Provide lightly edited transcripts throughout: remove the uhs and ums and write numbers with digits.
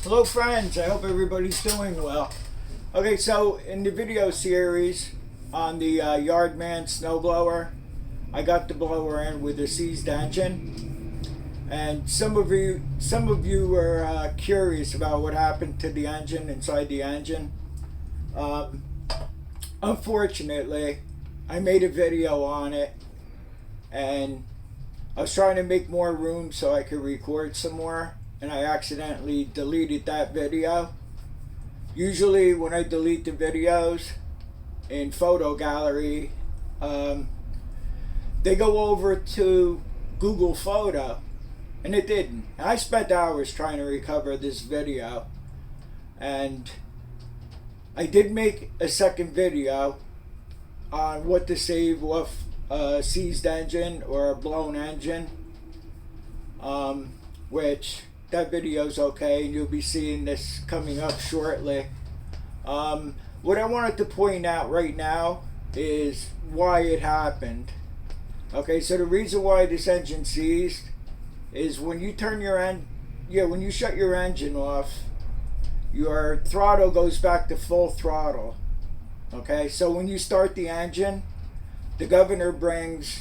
Hello friends, I hope everybody's doing well. Okay, so in the video series on the Yardman snowblower, I got the blower in with a seized engine, and some of you were curious about what happened to the engine, inside the engine. Unfortunately, I made a video on it, and I was trying to make more room so I could record some more, and I accidentally deleted that video. Usually when I delete the videos in photo gallery, they go over to Google Photo, and it didn't. I spent hours trying to recover this video, and I did make a second video on what to save off a seized engine or a blown engine, which that video's okay, and you'll be seeing this coming up shortly. What I wanted to point out right now is why it happened. Okay, so the reason why this engine seized is when you turn your when you shut your engine off, your throttle goes back to full throttle. Okay, so when you start the engine, the governor brings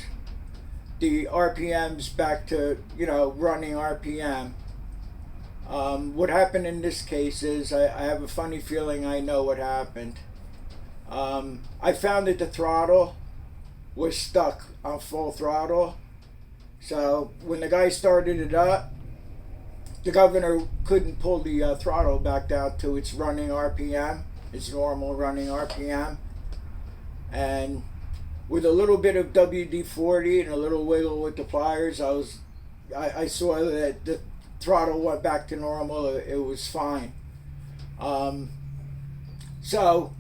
the RPMs back to, running RPM. What happened in this case is I have a funny feeling I know what happened. I found that the throttle was stuck on full throttle. So when the guy started it up, the governor couldn't pull the throttle back down to its running RPM, its normal running RPM. And with a little bit of WD-40 and a little wiggle with the pliers, I saw that the throttle went back to normal. It was fine. So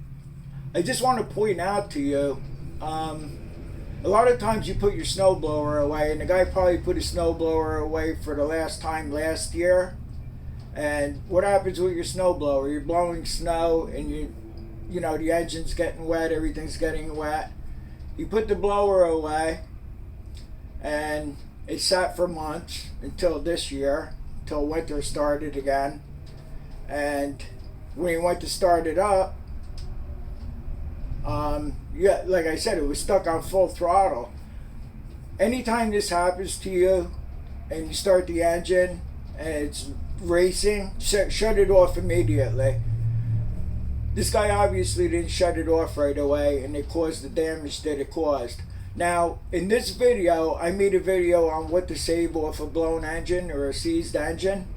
I just want to point out to you, a lot of times you put your snowblower away, and the guy probably put his snowblower away for the last time last year. And what happens with your snowblower? You're blowing snow, and the engine's getting wet, everything's getting wet. You put the blower away, and it sat for months until this year, until winter started again. And when you went to start it up, like I said, it was stuck on full throttle. Anytime this happens to you and you start the engine and it's racing, shut it off immediately. This guy obviously didn't shut it off right away, and it caused the damage that it caused. Now, in this video, I made a video on what to save off a blown engine or a seized engine.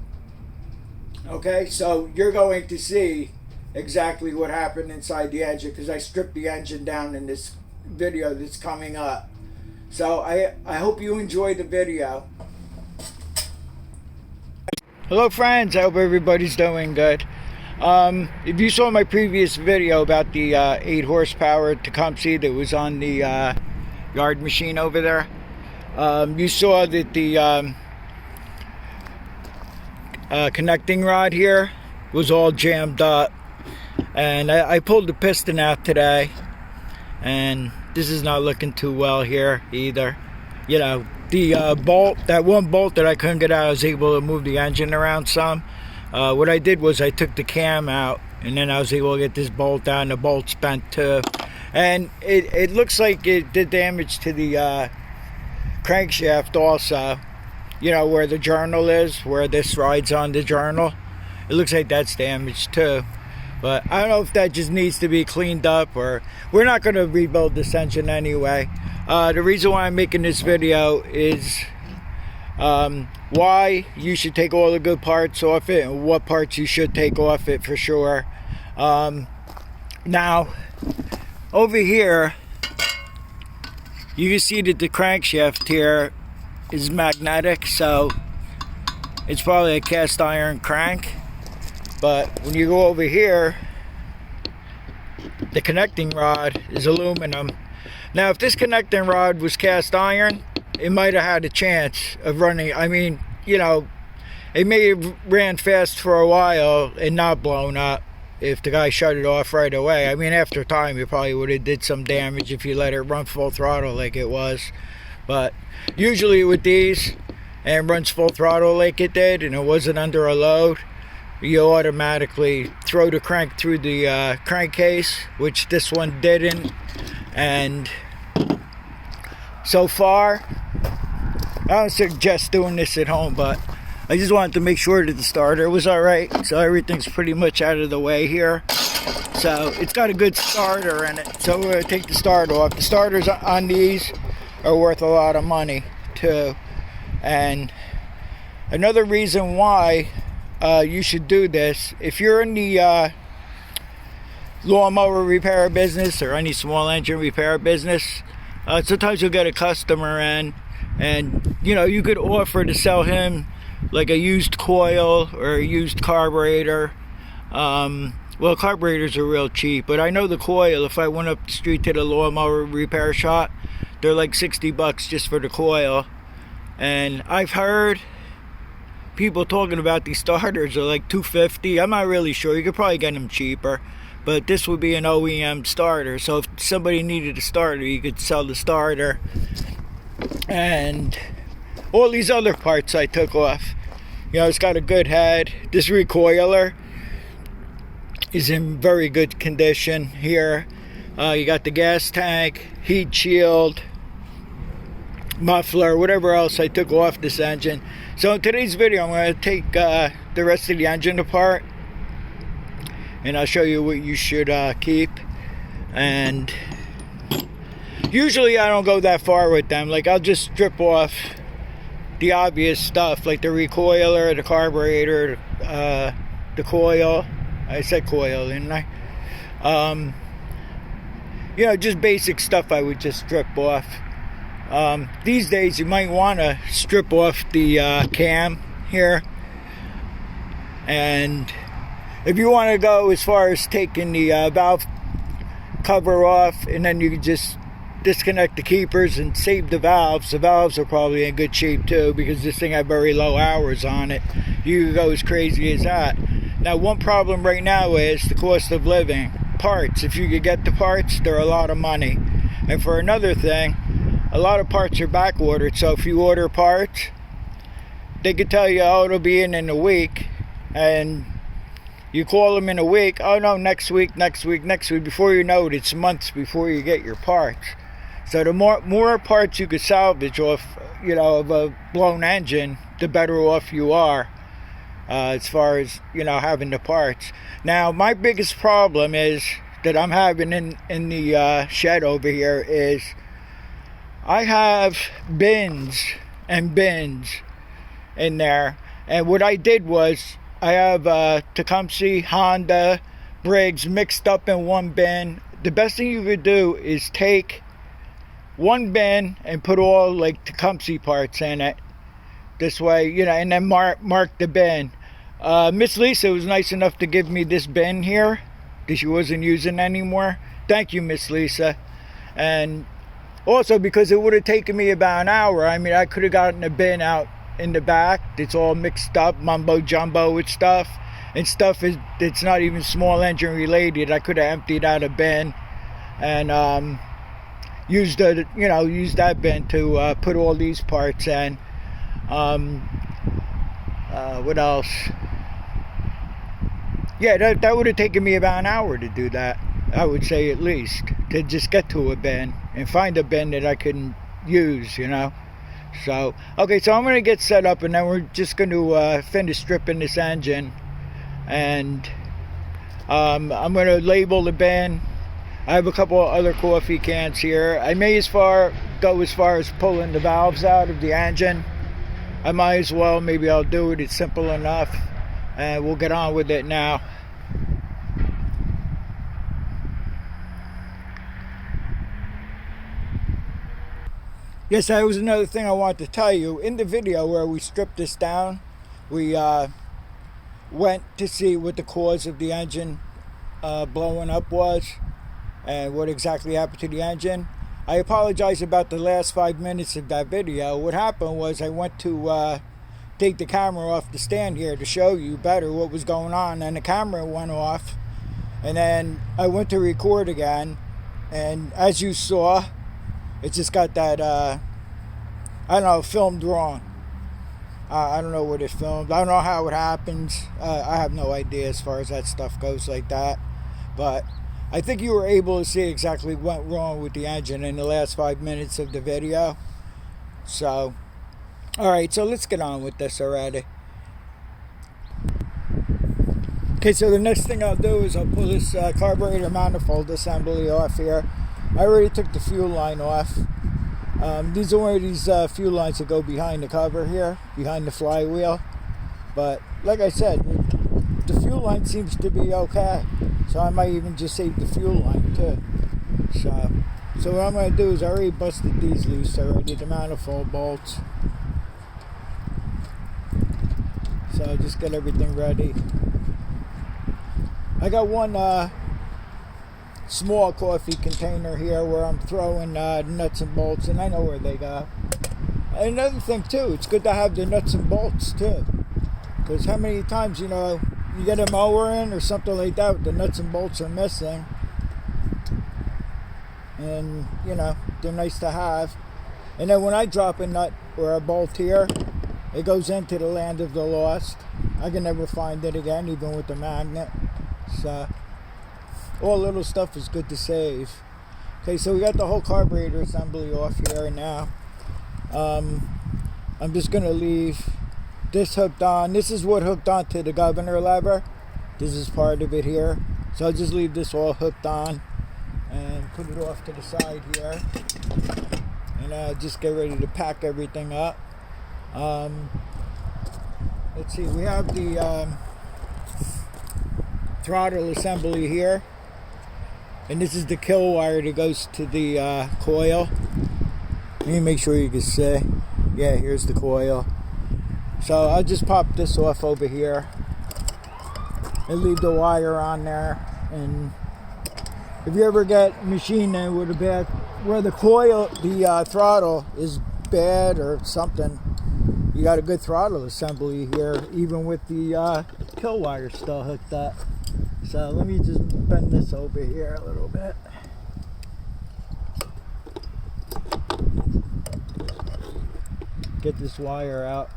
Okay, so you're going to see exactly what happened inside the engine, because I stripped the engine down in this video that's coming up. So I hope you enjoy the video. Hello friends, I hope everybody's doing good. If you saw my previous video about the 8 horsepower Tecumseh that was on the yard machine over there, you saw that the connecting rod here was all jammed up, and I pulled the piston out today, and this is not looking too well here either. The bolt, that one bolt that I couldn't get out, I was able to move the engine around some. What I did was I took the cam out, and then I was able to get this bolt out, and the bolt's bent too. And it looks like it did damage to the crankshaft also. Where the journal is, where this rides on the journal. It looks like that's damaged too. But I don't know if that just needs to be cleaned up, or we're not going to rebuild this engine anyway. The reason why I'm making this video is why you should take all the good parts off it, and what parts you should take off it for sure. Now, over here, you can see that the crankshaft here is magnetic, so it's probably a cast iron crank. But when you go over here, the connecting rod is aluminum. Now, if this connecting rod was cast iron, it might have had a chance of running. I mean, it may have ran fast for a while and not blown up if the guy shut it off right away. I mean, after time, it probably would have did some damage if you let it run full throttle like it was. But usually with these, and runs full throttle like it did, and it wasn't under a load, you automatically throw the crank through the crankcase, which this one didn't. And so far, I don't suggest doing this at home, but I just wanted to make sure that the starter was alright. So everything's pretty much out of the way here. So it's got a good starter in it. So we're going to take the starter off. The starters on these are worth a lot of money too. And another reason why you should do this, if you're in the lawnmower repair business or any small engine repair business, sometimes you'll get a customer in, and you could offer to sell him like a used coil or a used carburetor. Well, carburetors are real cheap, but I know the coil, if I went up the street to the lawnmower repair shop, they're like $60 just for the coil. And I've heard people talking about these starters are like $250. I'm not really sure. You could probably get them cheaper, but this would be an OEM starter. So if somebody needed a starter, you could sell the starter. And all these other parts I took off. It's got a good head. This recoiler is in very good condition here. You got the gas tank, heat shield, muffler, whatever else I took off this engine. So in today's video, I'm going to take the rest of the engine apart, and I'll show you what you should keep. And usually I don't go that far with them. Like, I'll just strip off the obvious stuff, like the recoiler, the carburetor, the coil. I said coil, didn't I? Just basic stuff I would just strip off. These days you might want to strip off the cam here. And if you want to go as far as taking the valve cover off, and then you can just disconnect the keepers and save the valves. The valves are probably in good shape too, because this thing had very low hours on it. You can go as crazy as that. Now, one problem right now is the cost of living. Parts, if you could get the parts, they're a lot of money. And for another thing, a lot of parts are back ordered. So if you order parts, they could tell you, oh, it'll be in a week. And you call them in a week, oh no, next week. Before you know it, it's months before you get your parts. So the more parts you could salvage off, of a blown engine, the better off you are. As far as having the parts. Now, my biggest problem is that I'm having in the shed over here is I have bins and bins in there, and what I did was I have Tecumseh, Honda, Briggs mixed up in one bin. The best thing you could do is take one bin and put all like Tecumseh parts in it. This way, and then mark the bin. Miss Lisa was nice enough to give me this bin here that she wasn't using anymore. Thank you, Miss Lisa. And also because it would have taken me about an hour. I mean, I could have gotten a bin out in the back that's all mixed up, mumbo jumbo with stuff, and stuff that's not even small engine related. I could have emptied out a bin and used that bin to put all these parts in. What else? Yeah, that would have taken me about an hour to do that. I would say at least, to just get to a bin and find a bin that I can use, So, okay, so I'm going to get set up, and then we're just going to finish stripping this engine. And I'm going to label the bin. I have a couple of other coffee cans here. I may go as far as pulling the valves out of the engine. I might as well. Maybe I'll do it. It's simple enough. And we'll get on with it now. Yes, that was another thing I wanted to tell you. In the video where we stripped this down, we went to see what the cause of the engine blowing up was and what exactly happened to the engine. I apologize about the last 5 minutes of that video. What happened was I went to take the camera off the stand here to show you better what was going on, and the camera went off, and then I went to record again, and as you saw, it just got that I don't know, filmed wrong. I don't know what it filmed. I don't know how it happens. I have no idea as far as that stuff goes like that. But I think you were able to see exactly what went wrong with the engine in the last 5 minutes of the video. So, alright, so let's get on with this already. Okay, so the next thing I'll do is I'll pull this carburetor manifold assembly off here. I already took the fuel line off. These are one of these fuel lines that go behind the cover here, behind the flywheel. But like I said, the fuel line seems to be okay. So I might even just save the fuel line too. So what I'm going to do is I already busted these loose already, the manifold bolts. So I'll just get everything ready. I got one small coffee container here where I'm throwing nuts and bolts, and I know where they go. And another thing too, it's good to have the nuts and bolts too, because how many times, you know, you get a mower in or something like that, the nuts and bolts are missing, and you know, they're nice to have. And then when I drop a nut or a bolt here, it goes into the land of the lost. I can never find it again, even with the magnet. So all little stuff is good to save. Okay, so we got the whole carburetor assembly off here now. I'm just gonna leave this hooked on. This is what hooked on to the governor lever. This is part of it here. So I'll just leave this all hooked on and put it off to the side here. And just get ready to pack everything up. Let's see, we have the throttle assembly here, and this is the kill wire that goes to the coil. Let me make sure you can see. Yeah, here's the coil. So I'll just pop this off over here and leave the wire on there. And if you ever get machine in with a bad, where the coil, the throttle is bad or something, you got a good throttle assembly here, even with the kill wire still hooked up. So let me just bend this over here a little bit. Get this wire out,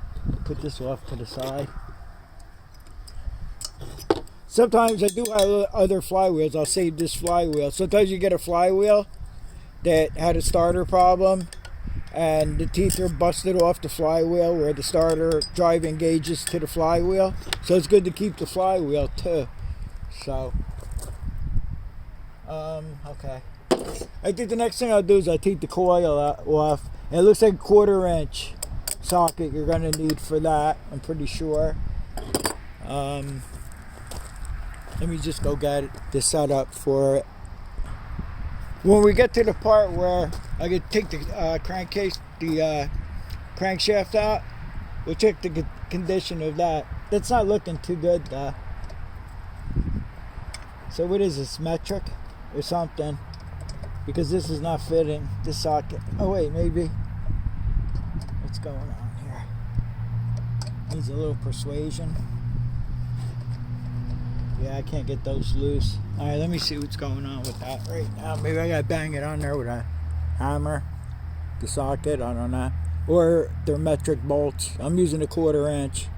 put this off to the side. Sometimes I do have other flywheels. I'll save this flywheel. Sometimes you get a flywheel that had a starter problem and the teeth are busted off the flywheel where the starter drive engages to the flywheel. So it's good to keep the flywheel too. So, okay. I think the next thing I'll do is I'll take the coil off. And it looks like a 1/4 inch socket you're going to need for that, I'm pretty sure. Let me just go get the setup for it. When we get to the part where I can take the crankcase, the crankshaft out, we'll check the condition of that. That's not looking too good though. So what is this, metric or something? Because this is not fitting the socket. Oh wait, maybe. What's going on here? Needs a little persuasion. Yeah, I can't get those loose. Alright, let me see what's going on with that right now. Maybe I gotta bang it on there with a hammer. The socket, I don't know. Or they're metric bolts. I'm using a 1/4 inch.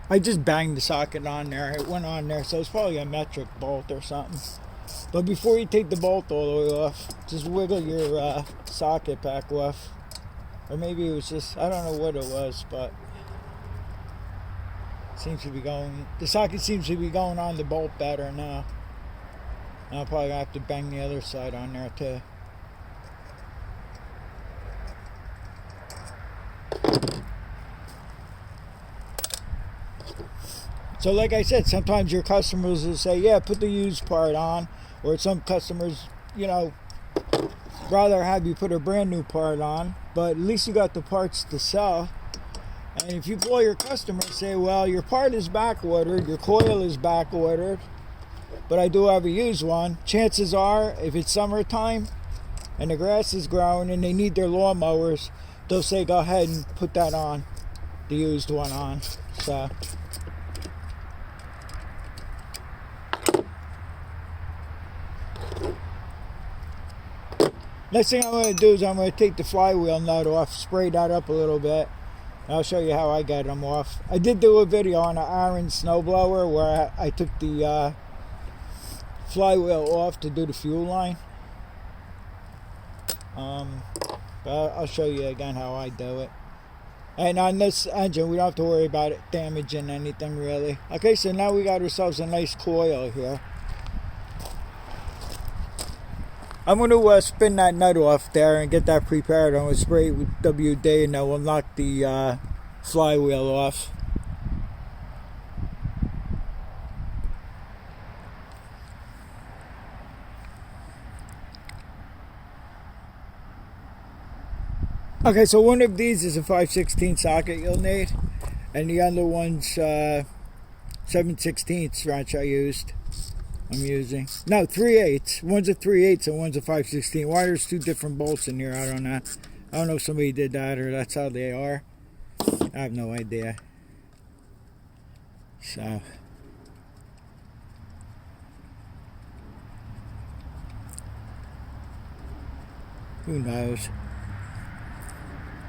I just banged the socket on there. It went on there, so it's probably a metric bolt or something. But before you take the bolt all the way off, just wiggle your socket back off. Or maybe it was just, I don't know what it was, but it seems to be going, the socket seems to be going on the bolt better now. And I'll probably have to bang the other side on there too. So like I said, sometimes your customers will say, yeah, put the used part on. Or some customers, you know, rather have you put a brand new part on. But at least you got the parts to sell. And if you call your customer and say, well, your part is back ordered, your coil is back ordered, but I do have a used one, chances are, if it's summertime and the grass is growing and they need their lawnmowers, they'll say, go ahead and put that on, the used one on. So next thing I'm going to do is I'm going to take the flywheel nut off, spray that up a little bit, I'll show you how I got them off. I did do a video on an iron snowblower where I took the flywheel off to do the fuel line. But I'll show you again how I do it. And on this engine, we don't have to worry about it damaging anything really. Okay, so now we got ourselves a nice coil here. I'm going to spin that nut off there and get that prepared. I'm going to spray it with WD and then we'll knock the flywheel off. Okay, so one of these is a 5/16 socket you'll need, and the other one's 7/16 wrench I'm using. No, 3/8. One's a 3/8 and one's a 5/16. Why there's two different bolts in here, I don't know. I don't know if somebody did that or that's how they are. I have no idea. So who knows?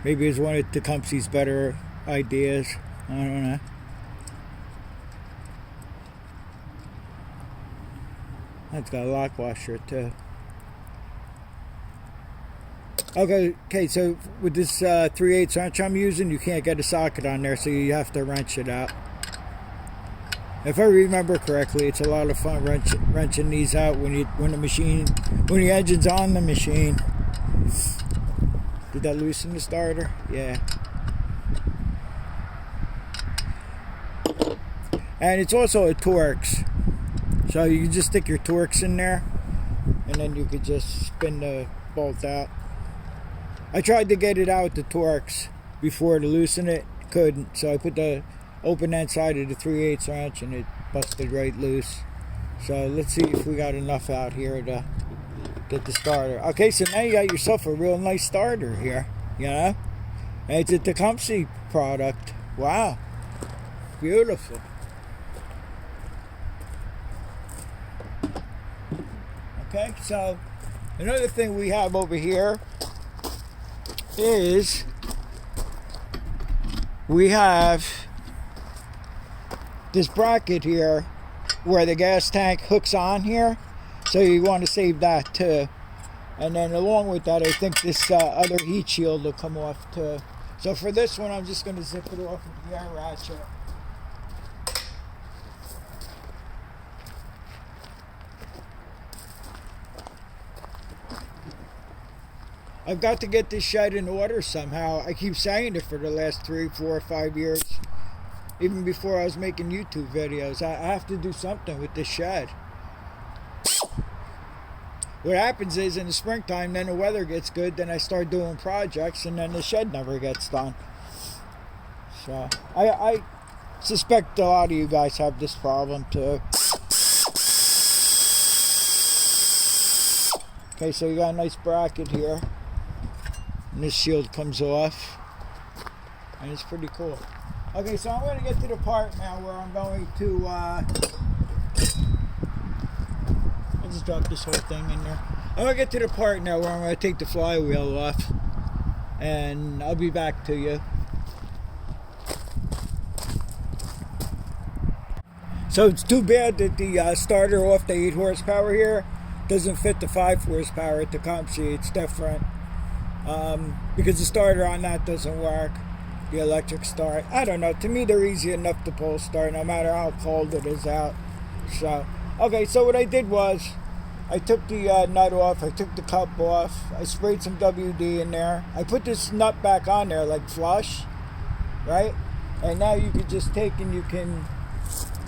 Maybe it's one of Tecumseh's better ideas. I don't know. That's got a lock washer too. Okay, so with this 3/8 wrench I'm using, you can't get a socket on there, so you have to wrench it out. If I remember correctly, it's a lot of fun wrenching these out when the engine's on the machine. Did that loosen the starter? Yeah. And it's also a Torx. So you can just stick your Torx in there and then you could just spin the bolt out. I tried to get it out with the Torx before to loosen it. Couldn't. So I put the open end side of the 3/8 wrench and it busted right loose. So let's see if we got enough out here to get the starter. Okay, so now you got yourself a real nice starter here, you know? And it's a Tecumseh product. Wow. Beautiful. Okay, so another thing we have over here is we have this bracket here where the gas tank hooks on here. So you want to save that too. And then along with that, I think this other heat shield will come off too. So for this one, I'm just going to zip it off with the air ratchet. I've got to get this shed in order somehow. I keep saying it for the last 3, 4, 5 years. Even before I was making YouTube videos. I have to do something with this shed. What happens is in the springtime, then the weather gets good, then I start doing projects, and then the shed never gets done. So I suspect a lot of you guys have this problem too. Okay, so you got a nice bracket here, and this shield comes off, and it's pretty cool. Okay, so I'm going to get to the part now where I'm going to I'll just drop this whole thing in there. I'm going to get to the part now where I'm going to take the flywheel off, and I'll be back to you. So it's too bad that the starter off the 8 horsepower here doesn't fit the 5 horsepower at Tecumseh. It's different because the starter on that doesn't work. The electric start. I don't know. To me, they're easy enough to pull start no matter how cold it is out. So, okay, so what I did was I took the nut off. I took the cup off. I sprayed some WD in there. I put this nut back on there like flush, right? And now you can just take and you can...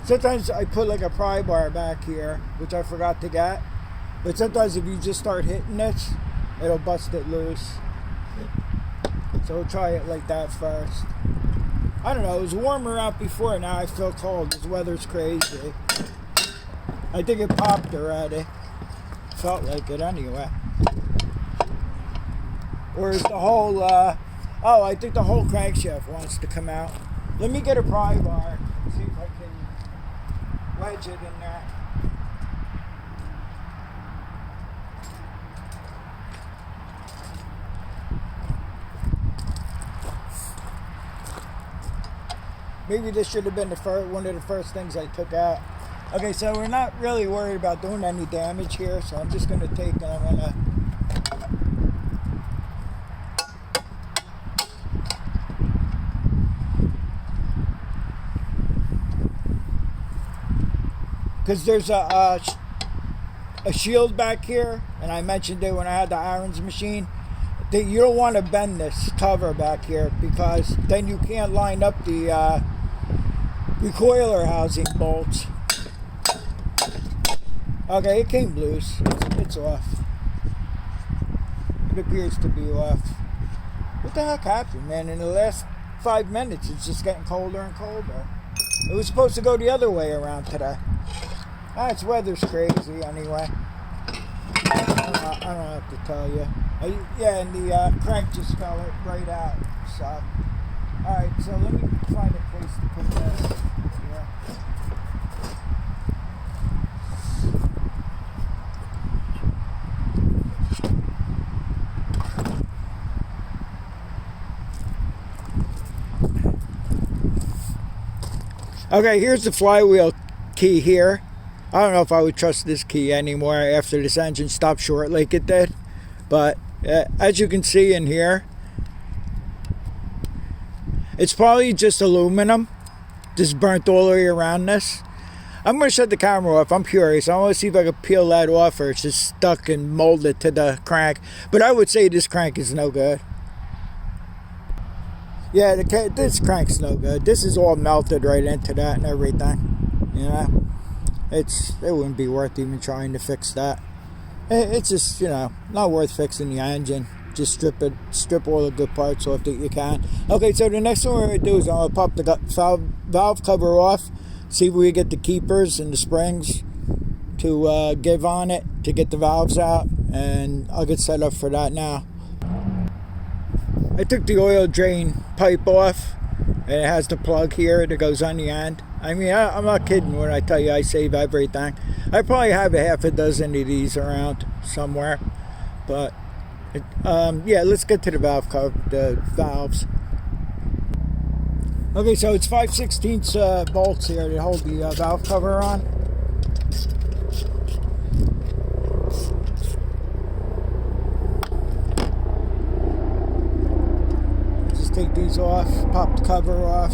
Sometimes I put like a pry bar back here, which I forgot to get. But sometimes if you just start hitting this, it'll bust it loose. So we'll try it like that first. I don't know, it was warmer out before, now I feel cold. This weather's crazy. I think it popped already. Felt like it anyway. Or is the whole, oh, I think the whole crankshaft wants to come out. Let me get a pry bar, see if I can wedge it in there. Maybe this should have been one of the first things I took out. Okay, so we're not really worried about doing any damage here, so I'm just going to take and I'm going to... Because there's a shield back here, and I mentioned it when I had the irons machine, that you don't want to bend this cover back here because then you can't line up the recoiler housing bolts. Okay, it came loose. It's off. It appears to be off. What the heck happened, man? In the last 5 minutes, it's just getting colder and colder. It was supposed to go the other way around today. It's weather's crazy anyway. I don't have to tell you. Yeah, and the crank just fell right out. So, alright, so let me find a place to put this here. Okay, here's the flywheel key here. I don't know if I would trust this key anymore after this engine stopped short like it did. But as you can see in here, it's probably just aluminum. Just burnt all the way around this. I'm going to shut the camera off. I'm curious. I want to see if I can peel that off or it's just stuck and molded to the crank. But I would say this crank is no good. Yeah, this crank's no good. This is all melted right into that and everything. You know? It wouldn't be worth even trying to fix that. It's just, you know, not worth fixing the engine. Just strip all the good parts off that you can. Okay, so the next thing we're going to do is I'm going to pop the valve cover off, see if we get the keepers and the springs to give on it to get the valves out, and I'll get set up for that now. I took the oil drain pipe off, and it has the plug here that goes on the end. I mean, I'm not kidding when I tell you I save everything. I probably have a half a dozen of these around somewhere. But, yeah, let's get to the valves. Okay, so it's 5/16 bolts here to hold the valve cover on. Just take these off, pop the cover off.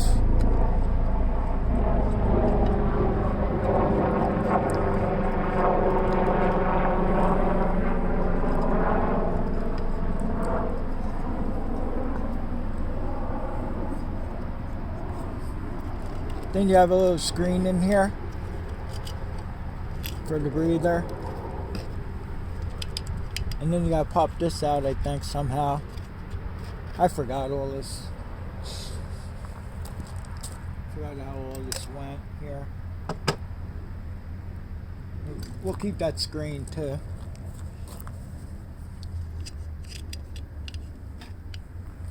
Then you have a little screen in here for the breather. And then you gotta pop this out, I think, somehow. I forgot all this. Forgot how all this went here. We'll keep that screen too.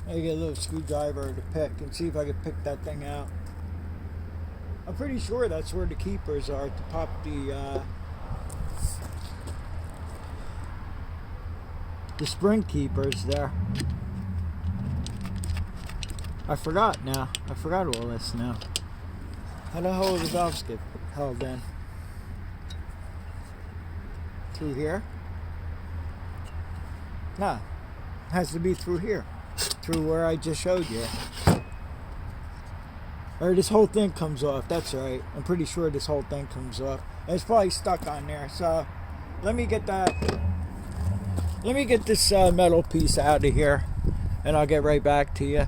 I get a little screwdriver to pick and see if I can pick that thing out. I'm pretty sure that's where the keepers are to pop the spring keepers there. I forgot now. I forgot all this now. How the hell do the valves get held in? Through here? No. It has to be through here. Through where I just showed you. Or this whole thing comes off. That's right. I'm pretty sure this whole thing comes off. And it's probably stuck on there. So let me get that. Let me get this metal piece out of here, and I'll get right back to you.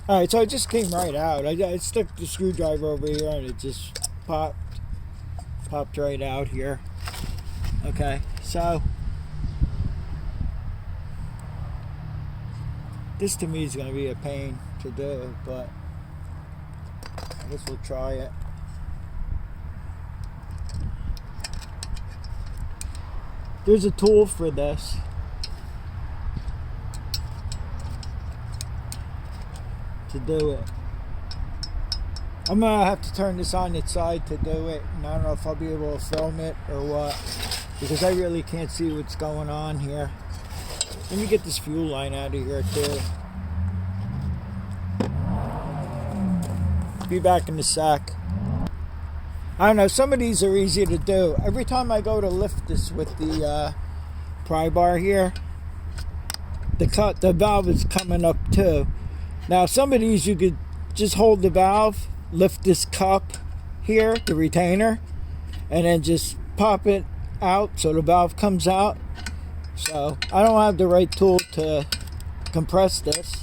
All right. So it just came right out. I stuck the screwdriver over here, and it just popped right out here. Okay. So this to me is going to be a pain to do, but I guess we'll try it. There's a tool for this. To do it. I'm gonna have to turn this on its side to do it, and I don't know if I'll be able to film it or what, because I really can't see what's going on here. Let me get this fuel line out of here too. Be back in a sec. I don't know, some of these are easy to do. Every time I go to lift this with the pry bar here, the valve is coming up too. Now some of these you could just hold the valve, lift this cup here, the retainer, and then just pop it out so the valve comes out. So I don't have the right tool to compress this,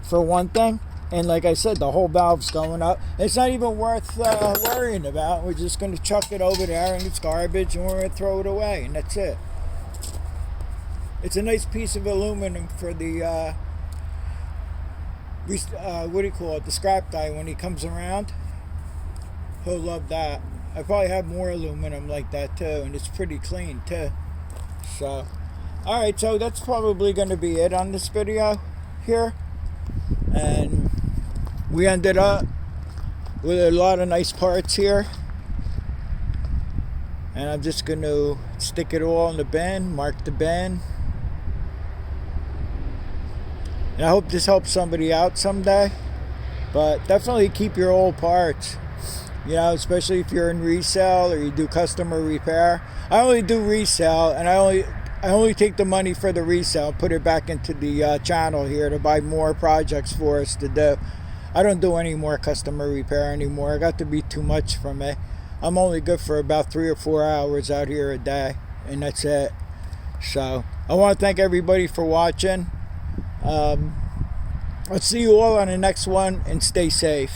for one thing. And like I said, the whole valve's going up. It's not even worth worrying about. We're just going to chuck it over there and it's garbage and we're going to throw it away, and that's it. It's a nice piece of aluminum for the what do you call it, the scrap guy. When he comes around, he'll love that. I probably have more aluminum like that too, and it's pretty clean too. So alright, so that's probably going to be it on this video here. And we ended up with a lot of nice parts here. And I'm just going to stick it all in the bin, mark the bin. And I hope this helps somebody out someday. But definitely keep your old parts. You know, especially if you're in resale or you do customer repair. I only do resale, and I only take the money for the resale, put it back into the channel here to buy more projects for us to do. I don't do any more customer repair anymore. It got to be too much for me. I'm only good for about 3 or 4 hours out here a day, and that's it. So I want to thank everybody for watching. I'll see you all on the next one, and stay safe.